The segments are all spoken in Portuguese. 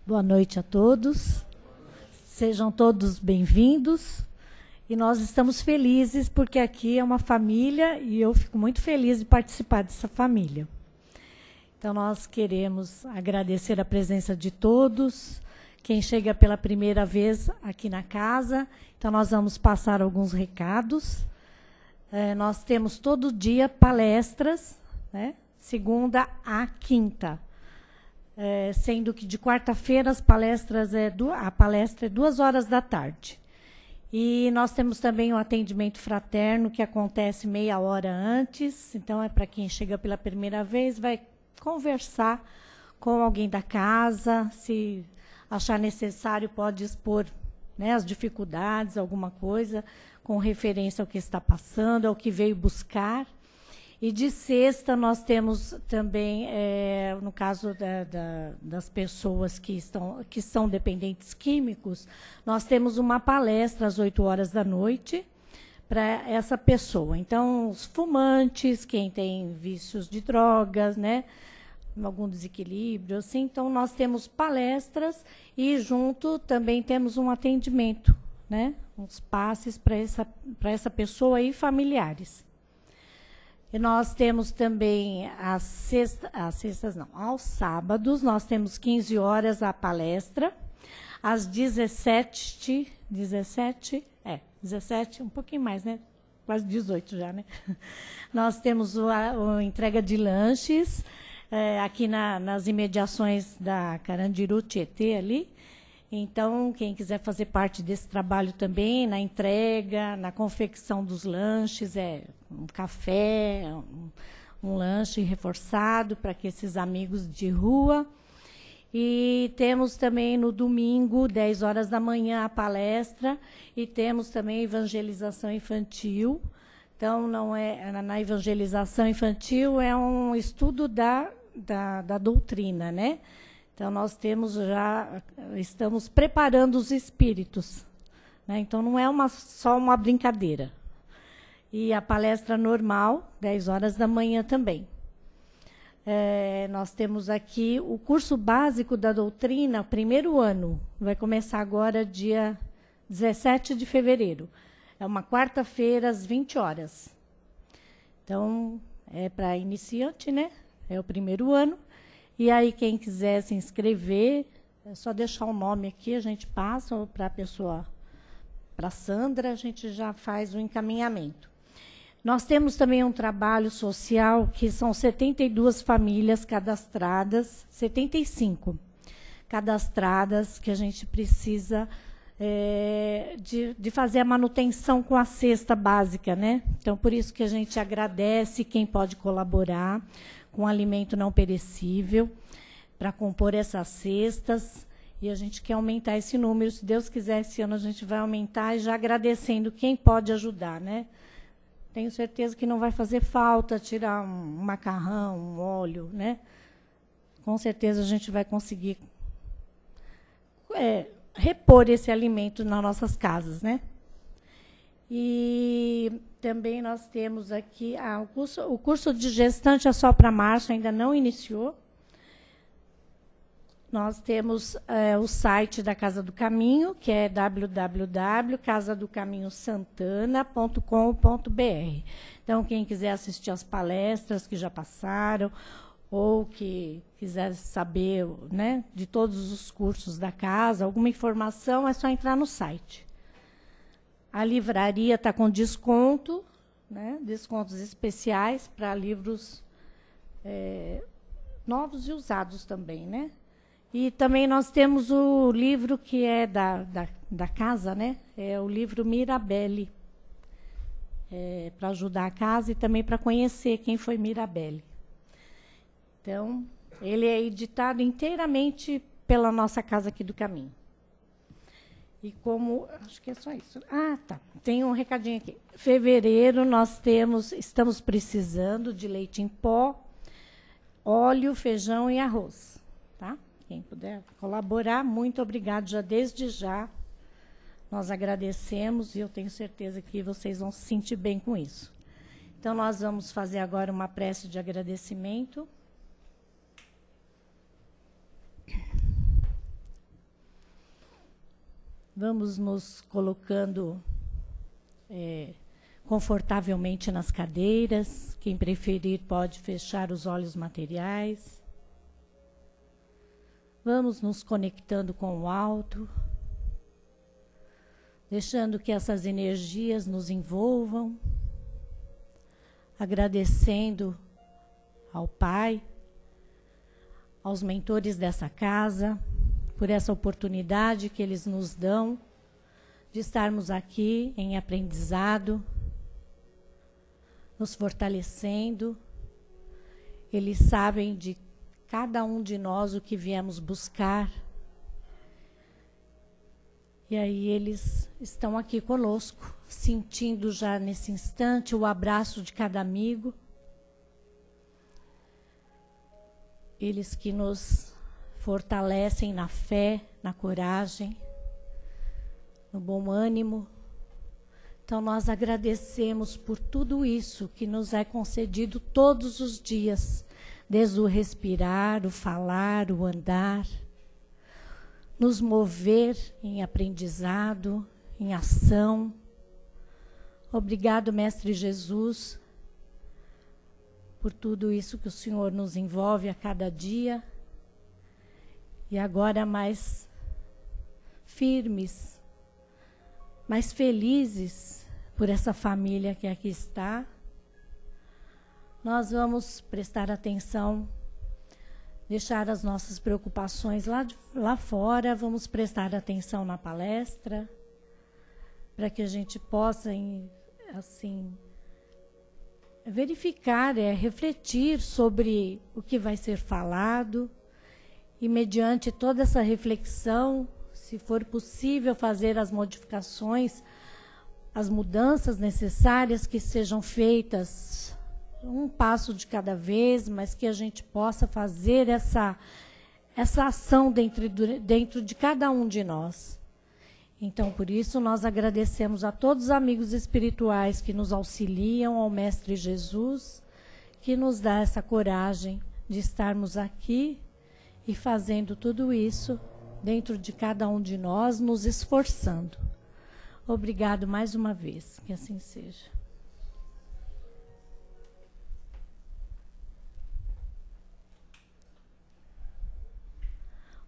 Boa noite a todos. Sejam todos bem-vindos. E nós estamos felizes porque aqui é uma família e eu fico muito feliz de participar dessa família. Então, nós queremos agradecer a presença de todos, quem chega pela primeira vez aqui na casa. Então, nós vamos passar alguns recados. Nós temos todo dia palestras, né, segunda a quinta. Sendo que de quarta-feira a palestra é 2 horas da tarde. E nós temos também um atendimento fraterno que acontece meia hora antes. Então, é para quem chega pela primeira vez, vai conversar com alguém da casa. Se achar necessário, pode expor, né, as dificuldades, alguma coisa, com referência ao que está passando, ao que veio buscar. E de sexta nós temos também, no caso das pessoas que são dependentes químicos, nós temos uma palestra às 8 horas da noite para essa pessoa. Então, os fumantes, quem tem vícios de drogas, né, algum desequilíbrio, assim, então nós temos palestras e junto também temos um atendimento, né, uns passes para essa pessoa e familiares. E nós temos também aos sábados, nós temos 15 horas a palestra, às 17, um pouquinho mais, né? Quase 18 já, né? Nós temos a entrega de lanches, aqui nas imediações da Carandiru Tietê ali. Então, quem quiser fazer parte desse trabalho também, na entrega, na confecção dos lanches, um café, um lanche reforçado para que esses amigos de rua. E temos também no domingo, 10 horas da manhã, a palestra, e temos também evangelização infantil. Então, na evangelização infantil é um estudo da doutrina, né? Então, nós estamos preparando os espíritos, né? Então, não é só uma brincadeira. E a palestra normal, 10 horas da manhã também. Nós temos aqui o curso básico da doutrina, primeiro ano. Vai começar agora, dia 17 de fevereiro. É uma quarta-feira, às 20 horas. Então, é para iniciante, né? É o primeiro ano. E aí, quem quiser se inscrever, é só deixar o nome aqui, a gente passa para a pessoa, para a Sandra, a gente já faz o encaminhamento. Nós temos também um trabalho social, que são 72 famílias cadastradas, 75 cadastradas, que a gente precisa de fazer a manutenção com a cesta básica, né? Então, por isso que a gente agradece quem pode colaborar com alimento não perecível, para compor essas cestas, e a gente quer aumentar esse número. Se Deus quiser, esse ano a gente vai aumentar, e já agradecendo quem pode ajudar, né? Tenho certeza que não vai fazer falta tirar um macarrão, um óleo, né? Com certeza a gente vai conseguir repor esse alimento nas nossas casas, né? E também nós temos aqui o curso de gestante é só para março, ainda não iniciou. Nós temos o site da Casa do Caminho, que é www.casadocaminhosantana.com.br. Então, quem quiser assistir às palestras que já passaram, ou que quiser saber, né, de todos os cursos da casa, alguma informação, é só entrar no site. A livraria está com desconto, né, descontos especiais para livros novos e usados também, né? E também nós temos o livro que é da casa, né? É o livro Mirabelle, para ajudar a casa e também para conhecer quem foi Mirabelle. Então, ele é editado inteiramente pela nossa Casa aqui do Caminho. E como... Acho que é só isso. Ah, tá. Tem um recadinho aqui. Fevereiro, estamos precisando de leite em pó, óleo, feijão e arroz. Tá? Quem puder colaborar, muito obrigado já desde já. Nós agradecemos e eu tenho certeza que vocês vão se sentir bem com isso. Então, nós vamos fazer agora uma prece de agradecimento. Vamos nos colocando confortavelmente nas cadeiras. Quem preferir pode fechar os olhos materiais. Vamos nos conectando com o alto, deixando que essas energias nos envolvam, agradecendo ao Pai, aos mentores dessa casa, por essa oportunidade que eles nos dão de estarmos aqui em aprendizado, nos fortalecendo. Eles sabem de cada um de nós o que viemos buscar. E aí eles estão aqui conosco, sentindo já nesse instante o abraço de cada amigo. Eles que nos fortalecem na fé, na coragem, no bom ânimo. Então nós agradecemos por tudo isso que nos é concedido todos os dias, desde o respirar, o falar, o andar, nos mover em aprendizado, em ação. Obrigado, Mestre Jesus, por tudo isso que o Senhor nos envolve a cada dia. E agora mais firmes, mais felizes por essa família que aqui está. Nós vamos prestar atenção, deixar as nossas preocupações lá fora, vamos prestar atenção na palestra, para que a gente possa, assim, verificar, refletir sobre o que vai ser falado, e mediante toda essa reflexão, se for possível fazer as modificações, as mudanças necessárias que sejam feitas, um passo de cada vez, mas que a gente possa fazer essa ação dentro de cada um de nós. Então, por isso, nós agradecemos a todos os amigos espirituais que nos auxiliam, ao Mestre Jesus, que nos dá essa coragem de estarmos aqui e fazendo tudo isso dentro de cada um de nós, nos esforçando. Obrigado mais uma vez, que assim seja.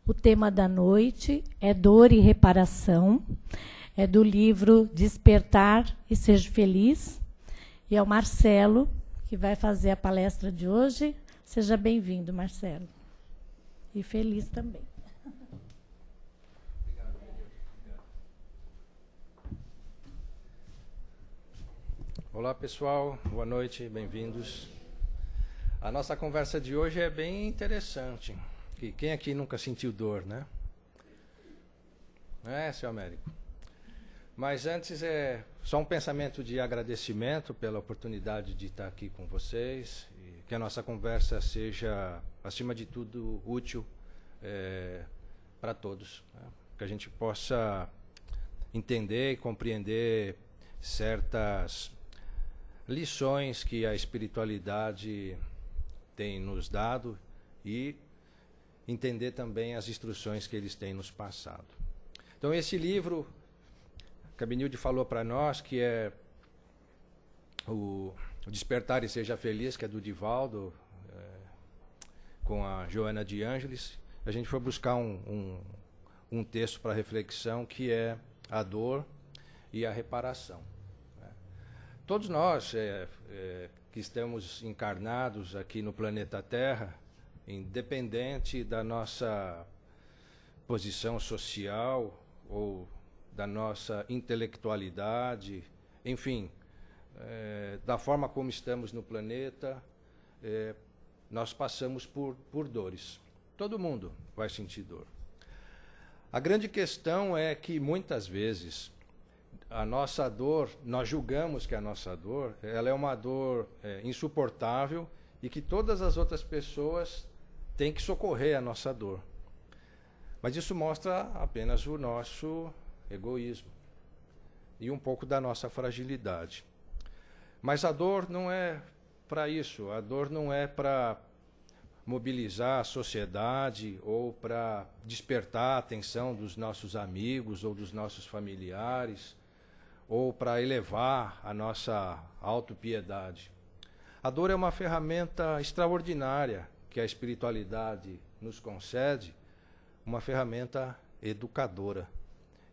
O tema da noite é dor e reparação. É do livro Despertar e Seja Feliz. E é o Marcelo que vai fazer a palestra de hoje. Seja bem-vindo, Marcelo. E feliz também. Olá, pessoal. Boa noite, bem-vindos. A nossa conversa de hoje é bem interessante. Quem aqui nunca sentiu dor, né? Seu Américo? Mas antes só um pensamento de agradecimento pela oportunidade de estar aqui com vocês, e que a nossa conversa seja, acima de tudo, útil para todos, né? Que a gente possa entender e compreender certas lições que a espiritualidade tem nos dado e entender também as instruções que eles têm nos passado. Então, esse livro, que a Benilde falou para nós, que é o Despertar e Seja Feliz, que é do Divaldo, com a Joana de Ângeles, a gente foi buscar um texto para reflexão, que é a dor e a reparação. Todos nós que estamos encarnados aqui no planeta Terra, independente da nossa posição social ou da nossa intelectualidade, enfim, da forma como estamos no planeta, nós passamos por dores. Todo mundo vai sentir dor. A grande questão é que muitas vezes a nossa dor, nós julgamos que a nossa dor, ela é uma dor insuportável e que todas as outras pessoas têm que socorrer a nossa dor. Mas isso mostra apenas o nosso egoísmo e um pouco da nossa fragilidade. Mas a dor não é para isso, a dor não é para mobilizar a sociedade ou para despertar a atenção dos nossos amigos ou dos nossos familiares, ou para elevar a nossa autopiedade. A dor é uma ferramenta extraordinária que a espiritualidade nos concede, uma ferramenta educadora.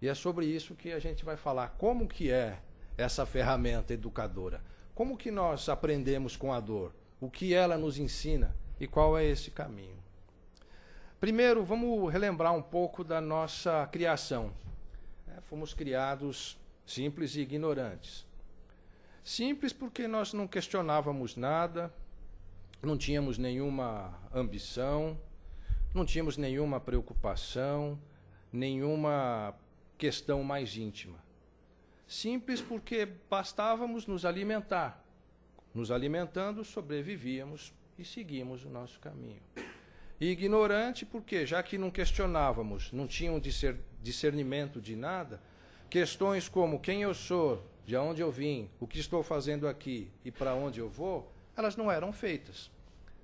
E é sobre isso que a gente vai falar. Como que é essa ferramenta educadora? Como que nós aprendemos com a dor? O que ela nos ensina? E qual é esse caminho? Primeiro, vamos relembrar um pouco da nossa criação. Fomos criados simples e ignorantes. Simples porque nós não questionávamos nada, não tínhamos nenhuma ambição, não tínhamos nenhuma preocupação, nenhuma questão mais íntima. Simples porque bastávamos nos alimentar. Nos alimentando, sobrevivíamos e seguimos o nosso caminho. E ignorante porque, já que não questionávamos, não tinham discernimento de nada, questões como quem eu sou, de onde eu vim, o que estou fazendo aqui e para onde eu vou, elas não eram feitas.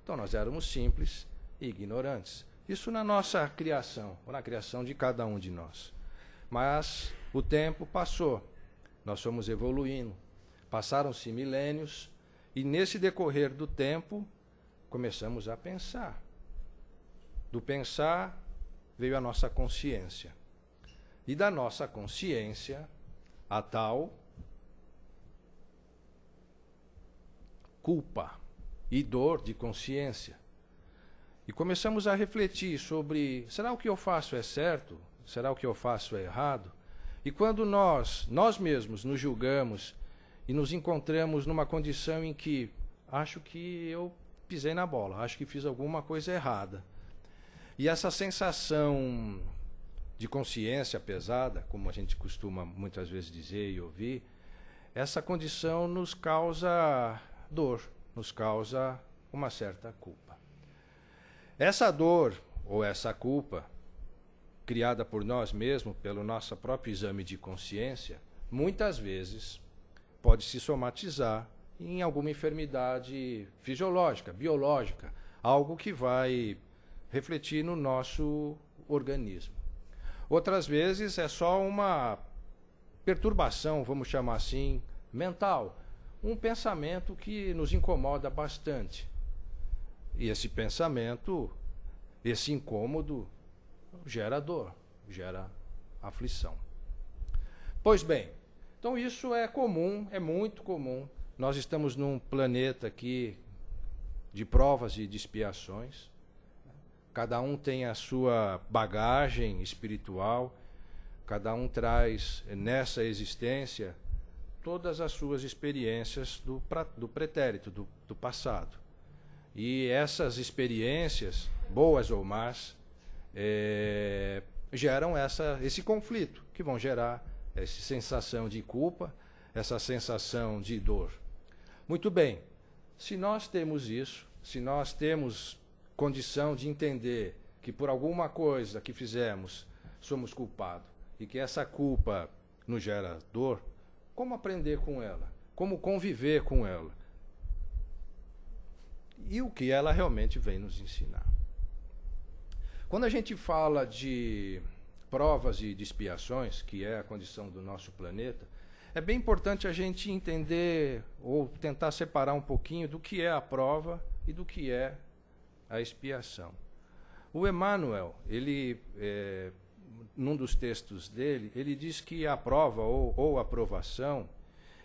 Então nós éramos simples e ignorantes. Isso na nossa criação, ou na criação de cada um de nós. Mas o tempo passou, nós fomos evoluindo, passaram-se milênios e nesse decorrer do tempo começamos a pensar. Do pensar veio a nossa consciência. E da nossa consciência, a tal culpa e dor de consciência. E começamos a refletir sobre, será o que eu faço é certo? Será o que eu faço é errado? E quando nós mesmos nos julgamos e nos encontramos numa condição em que acho que eu pisei na bola, acho que fiz alguma coisa errada. E essa sensação de consciência pesada, como a gente costuma muitas vezes dizer e ouvir, essa condição nos causa dor, nos causa uma certa culpa. Essa dor ou essa culpa, criada por nós mesmos, pelo nosso próprio exame de consciência, muitas vezes pode se somatizar em alguma enfermidade fisiológica, biológica, algo que vai refletir no nosso organismo. Outras vezes é só uma perturbação, vamos chamar assim, mental, um pensamento que nos incomoda bastante. E esse pensamento, esse incômodo, gera dor, gera aflição. Pois bem, então isso é comum, é muito comum. Nós estamos num planeta aqui de provas e de expiações. Cada um tem a sua bagagem espiritual, cada um traz nessa existência todas as suas experiências do pretérito, do passado. E essas experiências, boas ou más, geram esse conflito, que vão gerar essa sensação de culpa, essa sensação de dor. Muito bem, se nós temos isso, se nós temos condição de entender que por alguma coisa que fizemos somos culpados e que essa culpa nos gera dor, como aprender com ela? Como conviver com ela? E o que ela realmente vem nos ensinar? Quando a gente fala de provas e de expiações, que é a condição do nosso planeta, é bem importante a gente entender ou tentar separar um pouquinho do que é a prova e do que é a expiação. O Emmanuel, num dos textos dele, ele diz que a prova ou a provação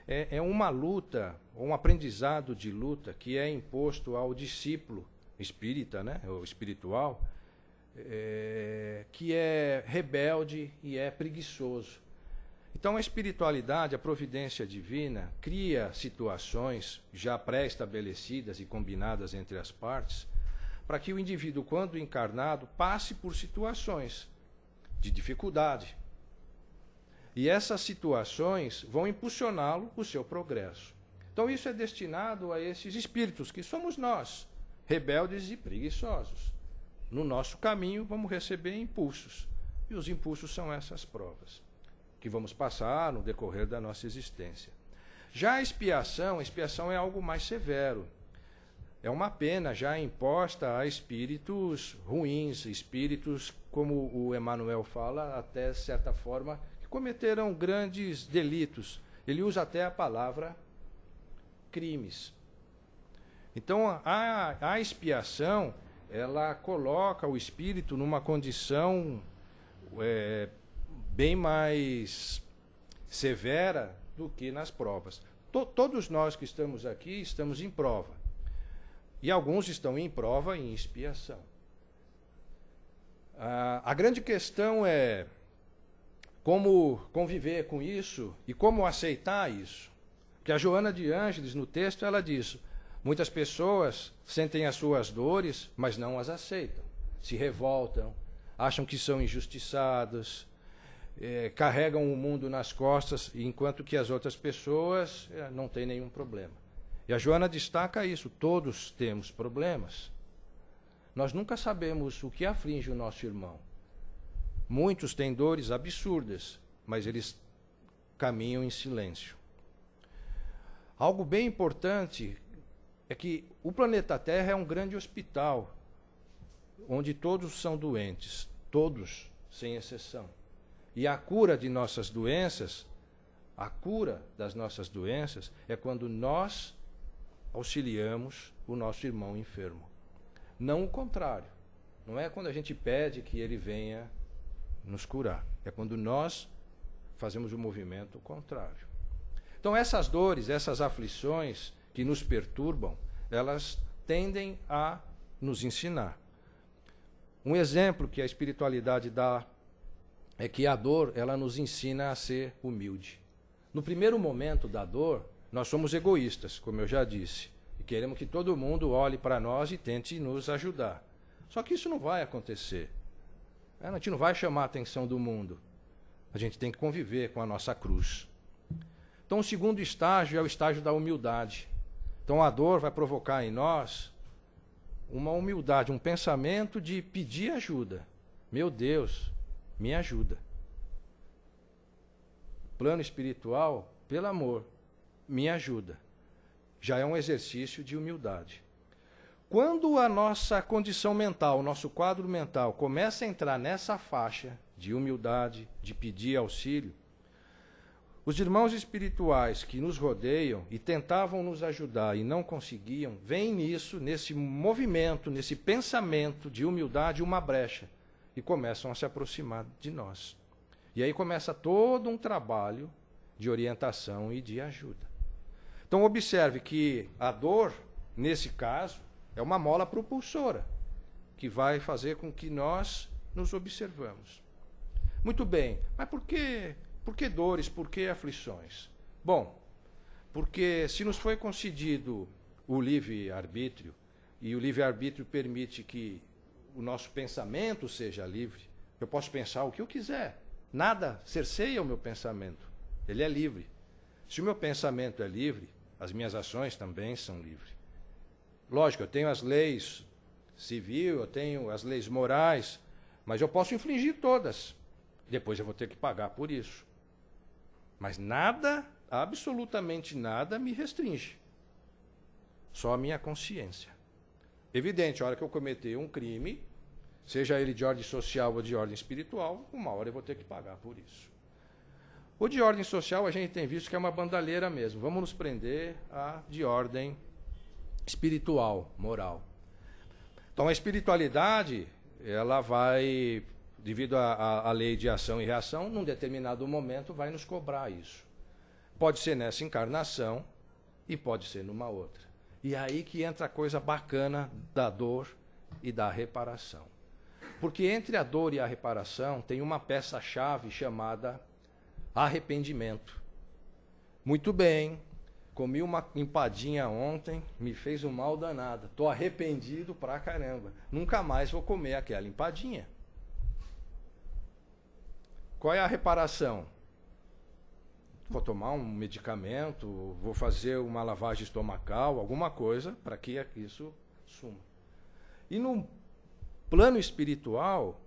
é uma luta, um aprendizado de luta que é imposto ao discípulo espírita, né, ou espiritual, que é rebelde e é preguiçoso. Então a espiritualidade, a providência divina, cria situações já pré-estabelecidas e combinadas entre as partes, para que o indivíduo, quando encarnado, passe por situações de dificuldade. E essas situações vão impulsioná-lo o seu progresso. Então isso é destinado a esses espíritos, que somos nós, rebeldes e preguiçosos. No nosso caminho vamos receber impulsos. E os impulsos são essas provas, que vamos passar no decorrer da nossa existência. Já a expiação é algo mais severo. é uma pena já imposta a espíritos ruins, espíritos, como o Emmanuel fala, até certa forma, que cometeram grandes delitos. Ele usa até a palavra crimes. Então, a expiação, ela coloca o espírito numa condição bem mais severa do que nas provas. Todos nós que estamos aqui estamos em prova. E alguns estão em prova e em expiação. A grande questão é como conviver com isso e como aceitar isso. Porque a Joana de Ângeles, no texto, ela diz: muitas pessoas sentem as suas dores, mas não as aceitam. Se revoltam, acham que são injustiçados, carregam o mundo nas costas, enquanto que as outras pessoas não têm nenhum problema. E a Joana destaca isso: todos temos problemas. Nós nunca sabemos o que aflige o nosso irmão. Muitos têm dores absurdas, mas eles caminham em silêncio. Algo bem importante é que o planeta Terra é um grande hospital, onde todos são doentes, todos, sem exceção. E a cura de nossas doenças, a cura das nossas doenças, é quando nós auxiliamos o nosso irmão enfermo. Não o contrário. Não é quando a gente pede que ele venha nos curar. É quando nós fazemos o movimento contrário. Então, essas dores, essas aflições que nos perturbam, elas tendem a nos ensinar. Um exemplo que a espiritualidade dá é que a dor, ela nos ensina a ser humilde. No primeiro momento da dor, nós somos egoístas, como eu já disse, e queremos que todo mundo olhe para nós e tente nos ajudar. Só que isso não vai acontecer. A gente não vai chamar a atenção do mundo. A gente tem que conviver com a nossa cruz. Então, o segundo estágio é o estágio da humildade. Então, a dor vai provocar em nós uma humildade, um pensamento de pedir ajuda. Meu Deus, me ajuda. Plano espiritual, pelo amor, me ajuda. Já é um exercício de humildade. Quando a nossa condição mental, o nosso quadro mental começa a entrar nessa faixa de humildade, de pedir auxílio, os irmãos espirituais que nos rodeiam e tentavam nos ajudar e não conseguiam, veem nisso, nesse movimento, nesse pensamento de humildade, uma brecha e começam a se aproximar de nós. E aí começa todo um trabalho de orientação e de ajuda. Então observe que a dor, nesse caso, é uma mola propulsora que vai fazer com que nós nos observamos. Muito bem, mas por que dores, por que aflições? Bom, porque se nos foi concedido o livre-arbítrio, e o livre-arbítrio permite que o nosso pensamento seja livre, eu posso pensar o que eu quiser, nada cerceia o meu pensamento, ele é livre. Se o meu pensamento é livre, as minhas ações também são livres. Lógico, eu tenho as leis civil, eu tenho as leis morais, mas eu posso infringir todas. Depois eu vou ter que pagar por isso. Mas nada, absolutamente nada, me restringe. Só a minha consciência. Evidente, a hora que eu cometer um crime, seja ele de ordem social ou de ordem espiritual, uma hora eu vou ter que pagar por isso. O de ordem social a gente tem visto que é uma bandalheira mesmo. Vamos nos prender a de ordem espiritual, moral. Então a espiritualidade, ela vai, devido à lei de ação e reação, num determinado momento vai nos cobrar isso. Pode ser nessa encarnação e pode ser numa outra. E é aí que entra a coisa bacana da dor e da reparação. Porque entre a dor e a reparação tem uma peça-chave chamada arrependimento. Muito bem, comi uma empadinha ontem, me fez um mal danado. Estou arrependido pra caramba. Nunca mais vou comer aquela empadinha. Qual é a reparação? Vou tomar um medicamento, vou fazer uma lavagem estomacal, alguma coisa para que isso suma. E no plano espiritual,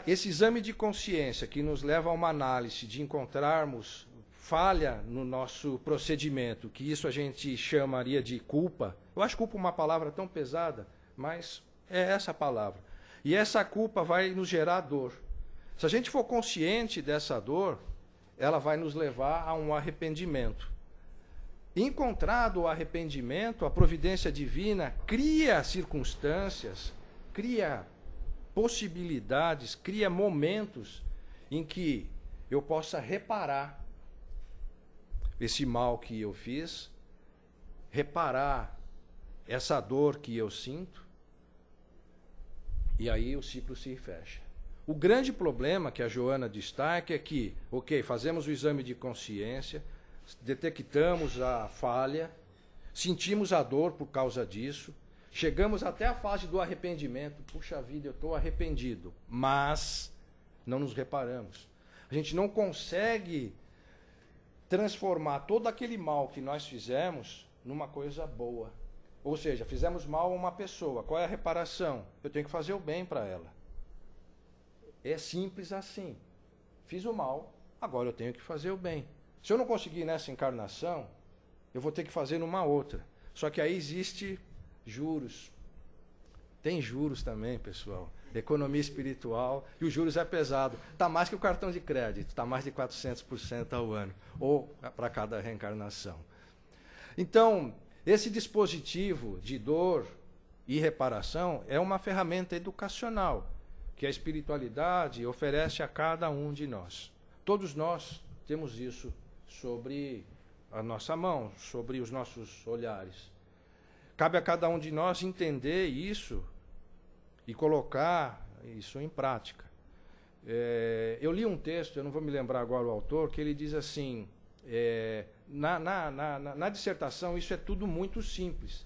esse exame de consciência que nos leva a uma análise de encontrarmos falha no nosso procedimento, que isso a gente chamaria de culpa. Eu acho culpa uma palavra tão pesada, mas é essa palavra. E essa culpa vai nos gerar dor. Se a gente for consciente dessa dor, ela vai nos levar a um arrependimento. Encontrado o arrependimento, a providência divina cria circunstâncias, cria possibilidades, cria momentos em que eu possa reparar esse mal que eu fiz, reparar essa dor que eu sinto, e aí o ciclo se fecha. O grande problema que a Joana destaca é que, ok, fazemos o exame de consciência, detectamos a falha, sentimos a dor por causa disso, chegamos até a fase do arrependimento. Puxa vida, eu estou arrependido, mas não nos reparamos. A gente não consegue transformar todo aquele mal que nós fizemos numa coisa boa. Ou seja, fizemos mal a uma pessoa. Qual é a reparação? Eu tenho que fazer o bem para ela. É simples assim. Fiz o mal, agora eu tenho que fazer o bem. Se eu não conseguir nessa encarnação, eu vou ter que fazer numa outra. Só que aí existe juros. Tem juros também, pessoal. Economia espiritual. E os juros é pesado. Está mais que o cartão de crédito. Está mais de 400% ao ano. Ou para cada reencarnação. Então, esse dispositivo de dor e reparação é uma ferramenta educacional que a espiritualidade oferece a cada um de nós. Todos nós temos isso sobre a nossa mão, sobre os nossos olhares. Cabe a cada um de nós entender isso e colocar isso em prática. Eu li um texto, eu não vou me lembrar agora o autor, que ele diz assim, na dissertação isso é tudo muito simples.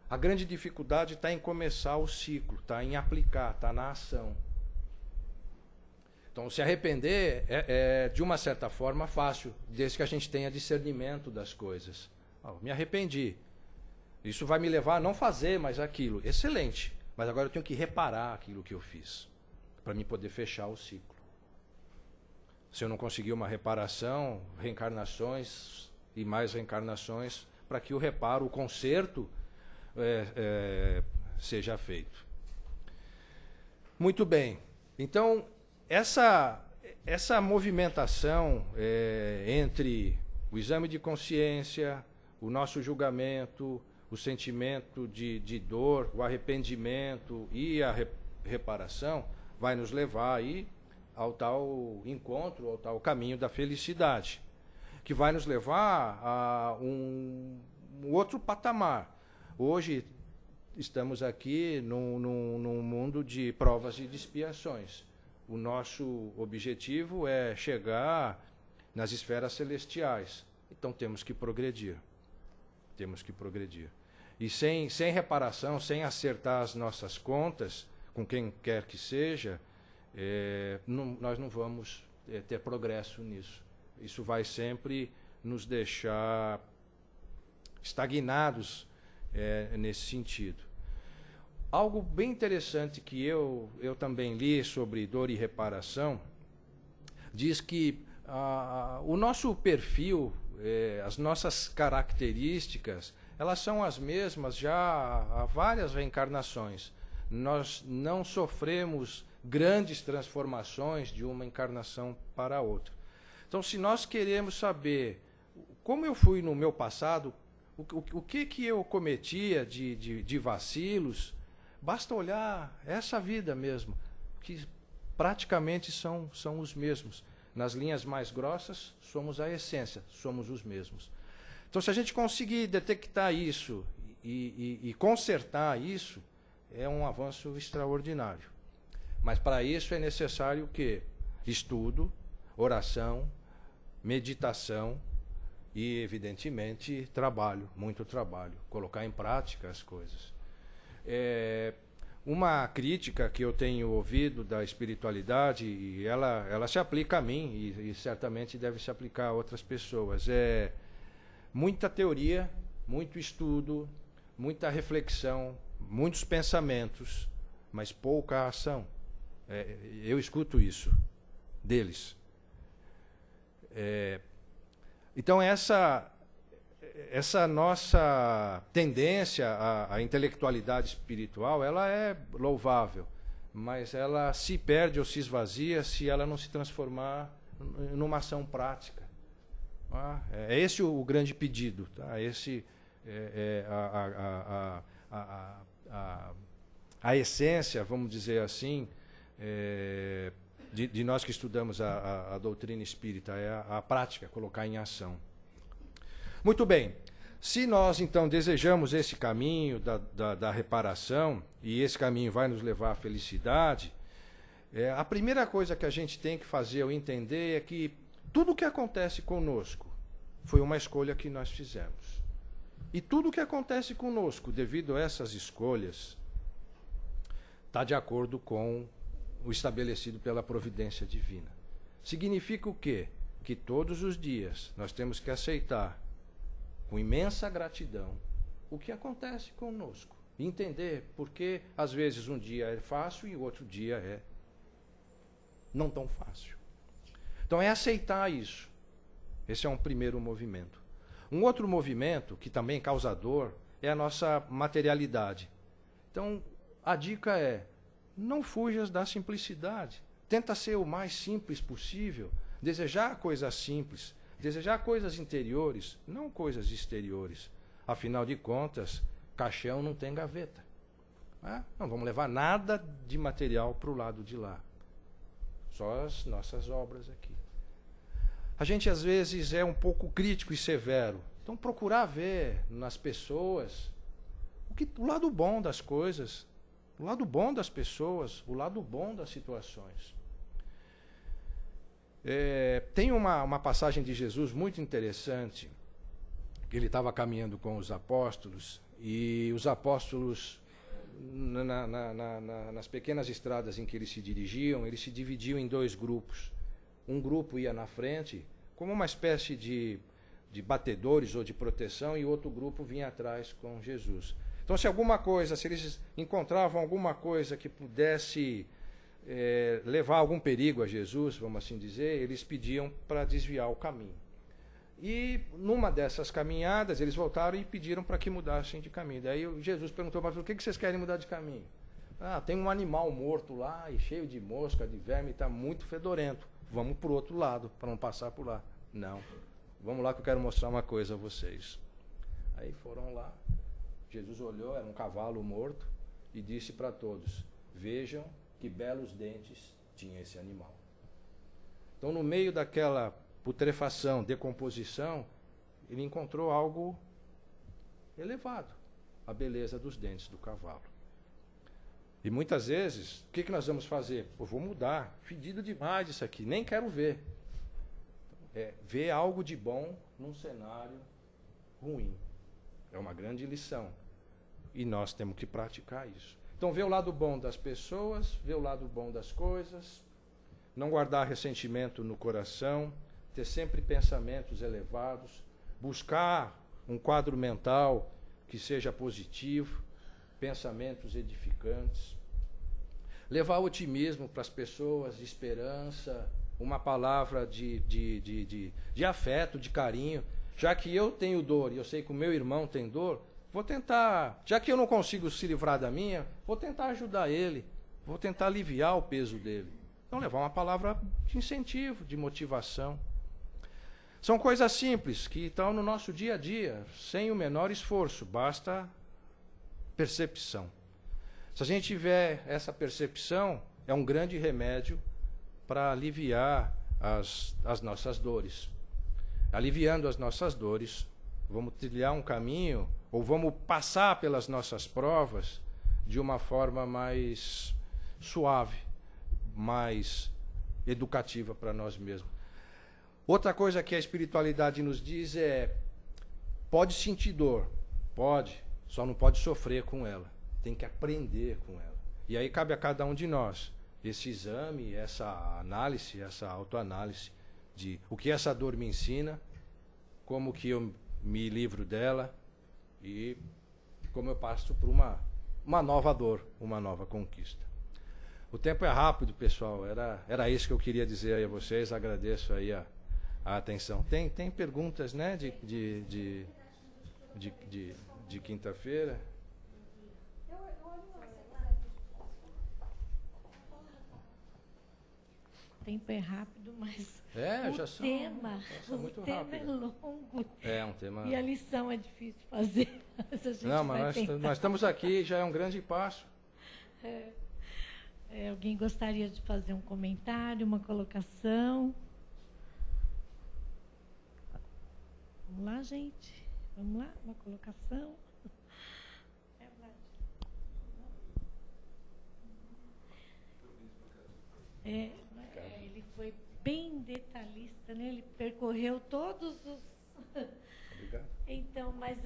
A grande dificuldade está em começar o ciclo, está em aplicar, está na ação. Então, se arrepender é, de uma certa forma, fácil, desde que a gente tenha discernimento das coisas. Me arrependi. Isso vai me levar a não fazer mais aquilo. Excelente. Mas agora eu tenho que reparar aquilo que eu fiz, para me poder fechar o ciclo. Se eu não conseguir uma reparação, reencarnações e mais reencarnações, para que o reparo, o conserto, seja feito. Muito bem. Então, essa movimentação entre o exame de consciência, o nosso julgamento, o sentimento de dor, o arrependimento e a reparação, vai nos levar aí ao tal encontro, ao tal caminho da felicidade, que vai nos levar a um outro patamar. Hoje estamos aqui num mundo de provas e de expiações. O nosso objetivo é chegar nas esferas celestiais. Então temos que progredir. Temos que progredir. E sem reparação, sem acertar as nossas contas, com quem quer que seja, nós não vamos ter progresso nisso. Isso vai sempre nos deixar estagnados nesse sentido. Algo bem interessante que eu também li sobre dor e reparação, diz que o nosso perfil, as nossas características, elas são as mesmas já há várias reencarnações. Nós não sofremos grandes transformações de uma encarnação para outra. Então, se nós queremos saber como eu fui no meu passado, o que eu cometia de vacilos, basta olhar essa vida mesmo, que praticamente são os mesmos. Nas linhas mais grossas, somos a essência, somos os mesmos. Então, se a gente conseguir detectar isso e consertar isso, é um avanço extraordinário. Mas para isso é necessário o quê? Estudo, oração, meditação e, evidentemente, trabalho, muito trabalho, colocar em prática as coisas. Uma crítica que eu tenho ouvido da espiritualidade, e ela se aplica a mim, e certamente deve se aplicar a outras pessoas, muita teoria, muito estudo, muita reflexão, muitos pensamentos, mas pouca ação. Eu escuto isso deles. Então, essa nossa tendência à intelectualidade espiritual, ela é louvável, mas ela se perde ou se esvazia se ela não se transformar numa ação prática. É esse o grande pedido. Tá? Esse a essência, vamos dizer assim, de nós que estudamos a doutrina espírita, é a prática, colocar em ação. Muito bem. Se nós, então, desejamos esse caminho da reparação, e esse caminho vai nos levar à felicidade, a primeira coisa que a gente tem que fazer ou entender é que tudo o que acontece conosco foi uma escolha que nós fizemos. E tudo o que acontece conosco, devido a essas escolhas, está de acordo com o estabelecido pela providência divina. Significa o quê? Que todos os dias nós temos que aceitar com imensa gratidão o que acontece conosco. E entender porque, às vezes, um dia é fácil e o outro dia é não tão fácil. Então, é aceitar isso. Esse é um primeiro movimento. Um outro movimento, que também causa dor, é a nossa materialidade. Então, a dica é: não fujas da simplicidade. Tenta ser o mais simples possível. Desejar coisas simples. Desejar coisas interiores, não coisas exteriores. Afinal de contas, caixão não tem gaveta. Não vamos levar nada de material para o lado de lá. Só as nossas obras aqui. A gente, às vezes, é um pouco crítico e severo. Então, procurar ver nas pessoas o lado bom das coisas, o lado bom das pessoas, o lado bom das situações. Tem uma passagem de Jesus muito interessante, que ele estava caminhando com os apóstolos, e os apóstolos, nas pequenas estradas em que eles se dividiam em dois grupos. Um grupo ia na frente, como uma espécie de batedores ou de proteção, e outro grupo vinha atrás com Jesus. Então, se eles encontravam alguma coisa que pudesse levar algum perigo a Jesus, vamos assim dizer, eles pediam para desviar o caminho. E numa dessas caminhadas, eles voltaram e pediram para que mudassem de caminho. Daí Jesus perguntou: mas por que vocês querem mudar de caminho? Tem um animal morto lá, e cheio de mosca, de verme, está muito fedorento. Vamos para o outro lado, para não passar por lá. Não, vamos lá que eu quero mostrar uma coisa a vocês. Aí foram lá, Jesus olhou, era um cavalo morto, e disse para todos: vejam que belos dentes tinha esse animal. Então, no meio daquela putrefação, decomposição, ele encontrou algo elevado, a beleza dos dentes do cavalo. E muitas vezes, o que nós vamos fazer? Vou mudar, fedido demais isso aqui, nem quero ver. Ver algo de bom num cenário ruim. É uma grande lição. E nós temos que praticar isso. Então, ver o lado bom das pessoas, ver o lado bom das coisas, não guardar ressentimento no coração, ter sempre pensamentos elevados, buscar um quadro mental que seja positivo, pensamentos edificantes, levar otimismo para as pessoas, esperança, uma palavra de afeto, de carinho. Já que eu tenho dor e eu sei que o meu irmão tem dor, vou tentar, já que eu não consigo se livrar da minha, vou tentar ajudar ele, vou tentar aliviar o peso dele. Então, levar uma palavra de incentivo, de motivação. São coisas simples que estão no nosso dia a dia, sem o menor esforço, basta percepção. Se a gente tiver essa percepção, é um grande remédio para aliviar as nossas dores. Aliviando as nossas dores, vamos trilhar um caminho, ou vamos passar pelas nossas provas de uma forma mais suave, mais educativa para nós mesmos. Outra coisa que a espiritualidade nos diz é: pode sentir dor, pode, só não pode sofrer com ela. Tem que aprender com ela. E aí cabe a cada um de nós esse exame, essa análise, essa autoanálise de o que essa dor me ensina, como que eu me livro dela e como eu passo por uma nova dor, uma nova conquista. O tempo é rápido, pessoal. Era isso que eu queria dizer aí a vocês. Agradeço aí a atenção. Tem perguntas, né, de quinta-feira? O tempo é rápido, mas o tema é longo. É um tema... E a lição é difícil fazer. Não, mas nós estamos aqui, já é um grande passo. Alguém gostaria de fazer um comentário, uma colocação? Vamos lá, gente. Vamos lá, uma colocação. Ele foi bem detalhista, né? Ele percorreu todos os... Obrigado. Então, mas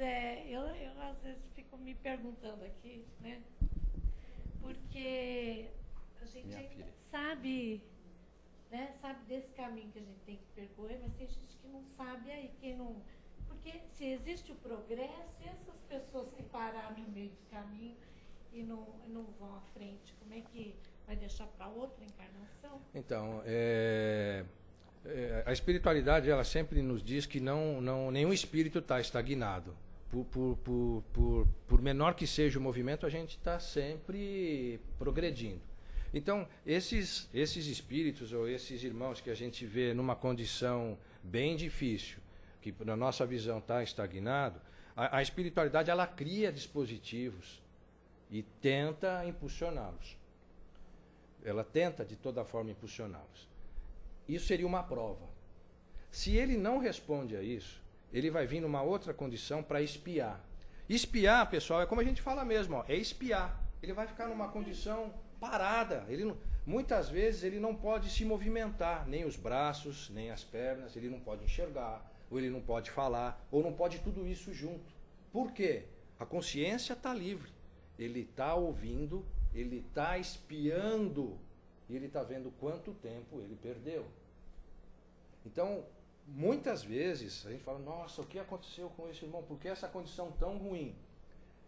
eu às vezes fico me perguntando aqui, né? Porque a gente sabe, né? Sabe desse caminho que a gente tem que percorrer, mas tem gente que não sabe aí, que não... Porque se existe o progresso, e essas pessoas que pararam no meio do caminho e não vão à frente, como é que vai deixar para outra encarnação? Então, a espiritualidade, ela sempre nos diz que nenhum espírito está estagnado. Por menor que seja o movimento, a gente está sempre progredindo. Então, esses espíritos ou esses irmãos que a gente vê numa condição bem difícil, que na nossa visão está estagnado, a espiritualidade, ela cria dispositivos e tenta impulsioná-los. Ela tenta de toda forma impulsioná-los. Isso seria uma prova. Se ele não responde a isso, ele vai vir numa outra condição para espiar. Espiar, pessoal, é como a gente fala mesmo, é espiar. Ele vai ficar numa condição parada. Muitas vezes ele não pode se movimentar, nem os braços, nem as pernas, ele não pode enxergar, ou ele não pode falar, ou não pode tudo isso junto. Por quê? A consciência está livre. Ele está ouvindo, ele está espiando, e ele está vendo quanto tempo ele perdeu. Então, muitas vezes, a gente fala, nossa, o que aconteceu com esse irmão? Por que essa condição tão ruim?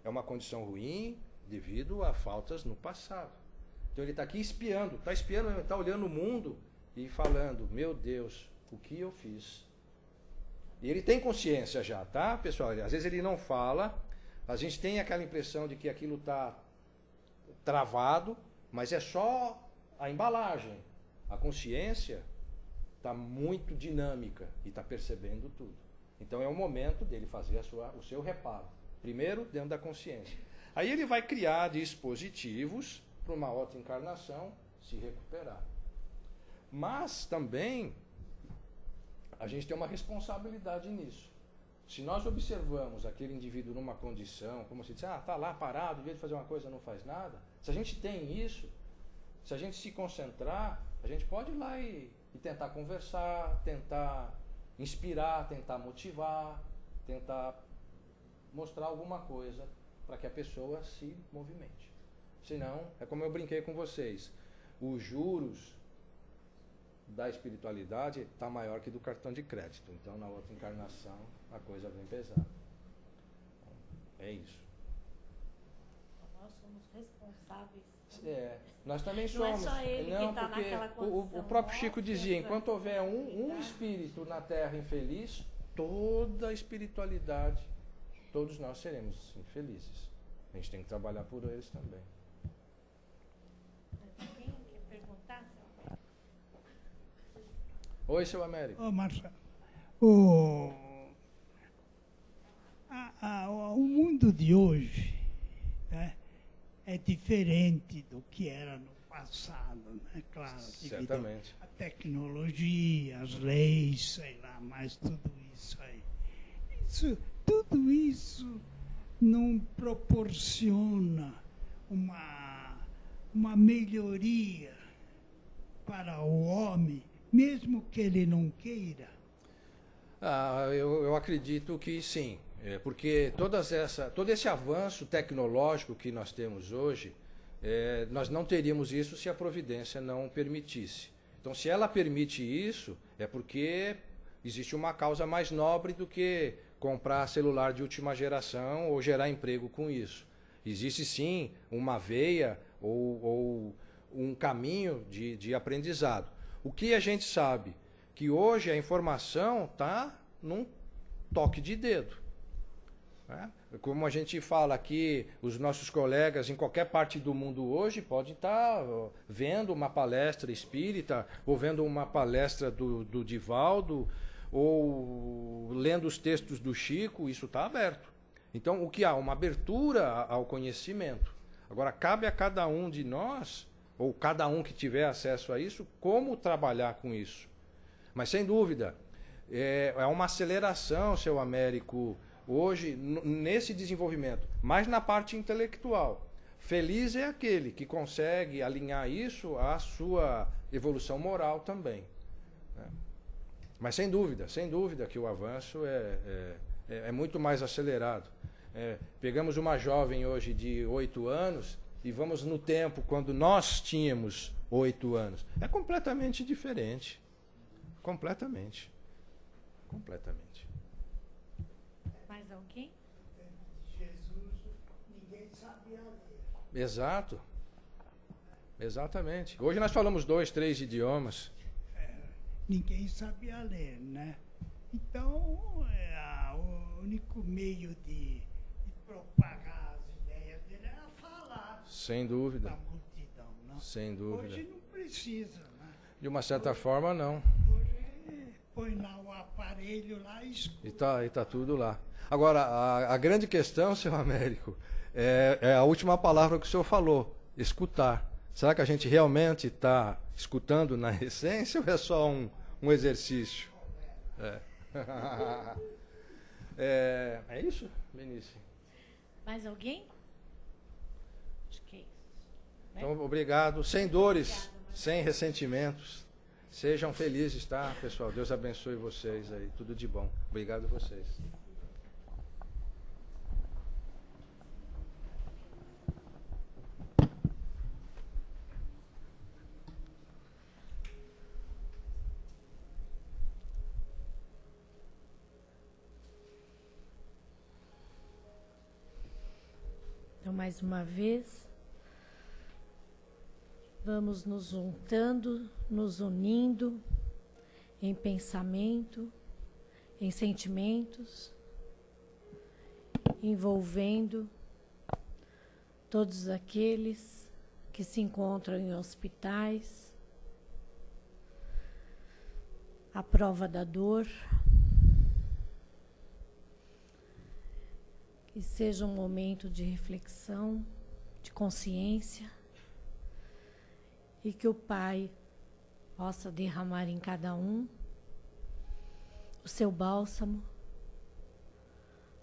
É uma condição ruim devido a faltas no passado. Então ele está aqui espiando, está olhando o mundo e falando, meu Deus, o que eu fiz? E ele tem consciência já, tá, pessoal? Às vezes ele não fala, a gente tem aquela impressão de que aquilo está travado, mas é só a embalagem. A consciência está muito dinâmica e está percebendo tudo. Então é o momento dele fazer o seu reparo. Primeiro, dentro da consciência. Aí ele vai criar dispositivos para uma outra encarnação se recuperar. Mas também a gente tem uma responsabilidade nisso. Se nós observamos aquele indivíduo numa condição, como se diz, está lá parado, em vez de fazer uma coisa não faz nada. Se a gente tem isso, se a gente se concentrar, a gente pode ir lá e tentar conversar, tentar inspirar, tentar motivar, tentar mostrar alguma coisa para que a pessoa se movimente. Senão, é como eu brinquei com vocês, os juros da espiritualidade está maior que do cartão de crédito. Então, na outra encarnação, a coisa vem pesada. É isso. Nós somos responsáveis. Nós também somos. Não é só ele que está naquela condição. O próprio Chico dizia, enquanto houver um espírito na Terra infeliz, toda a espiritualidade, todos nós seremos infelizes. A gente tem que trabalhar por eles também. Alguém quer perguntar? Oi, seu Américo. Marcelo, o mundo de hoje, né, é diferente do que era no passado, né? Claro, certamente. A tecnologia, as leis, sei lá, mas tudo isso aí. Tudo isso não proporciona uma melhoria para o homem, mesmo que ele não queira. Eu acredito que sim, porque todo esse avanço tecnológico que nós temos hoje, nós não teríamos isso se a providência não permitisse. Então, se ela permite isso, é porque existe uma causa mais nobre do que comprar celular de última geração ou gerar emprego com isso. Existe sim uma veia ou um caminho de aprendizado. O que a gente sabe? que hoje a informação está num toque de dedo. Né? Como a gente fala aqui, os nossos colegas em qualquer parte do mundo hoje podem estar vendo uma palestra espírita, ou vendo uma palestra do Divaldo, ou lendo os textos do Chico, isso está aberto. Então, o que há? Uma abertura ao conhecimento. Agora, cabe a cada um de nós, ou cada um que tiver acesso a isso, como trabalhar com isso. Mas, sem dúvida, é uma aceleração, seu Américo, hoje, nesse desenvolvimento, mas na parte intelectual. Feliz é aquele que consegue alinhar isso à sua evolução moral também. Né? Mas sem dúvida que o avanço é muito mais acelerado. Pegamos uma jovem hoje de 8 anos e vamos no tempo quando nós tínhamos 8 anos. É completamente diferente. Completamente. Mais alguém? Jesus, ninguém sabia ler. Exato. Exatamente. Hoje nós falamos 2, 3 idiomas. Ninguém sabia ler, né? Então, o único meio de propagar as ideias dele era falar. Sem dúvida. Da multidão, não? Sem dúvida. Hoje não precisa, né? De uma certa forma, não. Hoje põe lá o aparelho lá e escuta. E tá tudo lá. Agora, a grande questão, seu Américo, é a última palavra que o senhor falou, escutar. Será que a gente realmente está escutando na essência ou é só um exercício? É isso, Benício? Mais alguém? Acho que é isso. Né? Então, obrigado. Sem dores, sem ressentimentos. Sejam felizes, tá, pessoal? Deus abençoe vocês aí. Tudo de bom. Obrigado a vocês. Então, mais uma vez, vamos nos juntando, nos unindo em pensamento, em sentimentos, envolvendo todos aqueles que se encontram em hospitais, à prova da dor. Que seja um momento de reflexão, de consciência, e que o Pai possa derramar em cada um o seu bálsamo,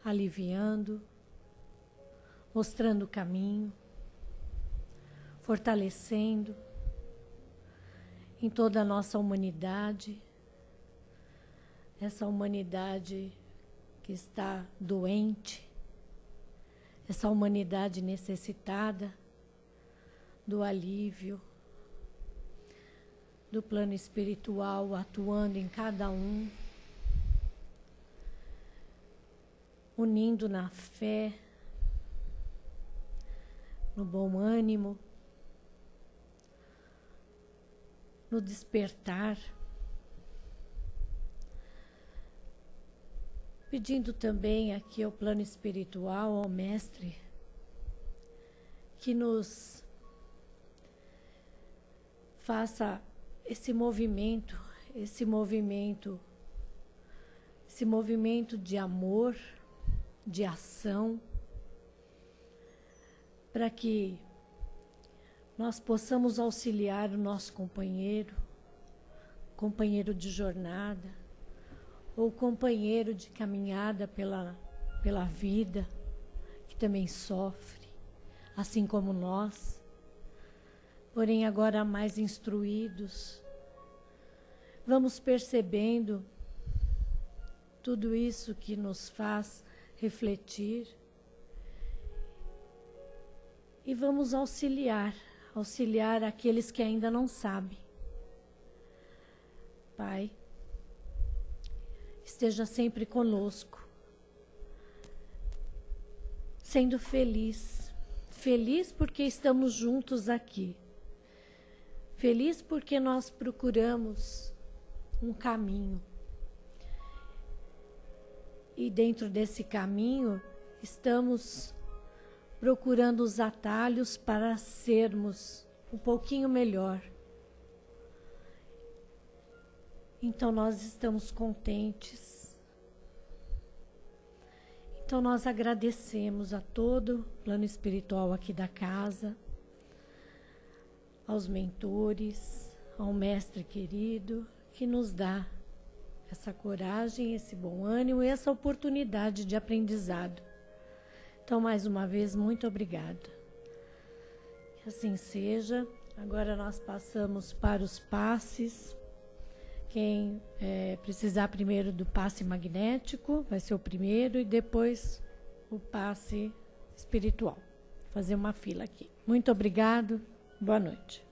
aliviando, mostrando o caminho, fortalecendo em toda a nossa humanidade, essa humanidade que está doente, essa humanidade necessitada do alívio, do plano espiritual atuando em cada um, unindo na fé, no bom ânimo, no despertar, pedindo também aqui ao plano espiritual, ao Mestre, que nos faça esse movimento de amor, de ação, para que nós possamos auxiliar o nosso companheiro de jornada, ou companheiro de caminhada pela vida, que também sofre, assim como nós, porém agora mais instruídos. Vamos percebendo tudo isso que nos faz refletir e vamos auxiliar aqueles que ainda não sabem. Pai, esteja sempre conosco, sendo feliz porque estamos juntos aqui, feliz porque nós procuramos um caminho. E dentro desse caminho, estamos procurando os atalhos para sermos um pouquinho melhor. Então nós estamos contentes. Então nós agradecemos a todo o plano espiritual aqui da casa, aos mentores, ao mestre querido, que nos dá essa coragem, esse bom ânimo e essa oportunidade de aprendizado. Então, mais uma vez, muito obrigada. Que assim seja. Agora nós passamos para os passes. Quem precisar primeiro do passe magnético vai ser o primeiro e depois o passe espiritual. Vou fazer uma fila aqui. Muito obrigado. Boa noite.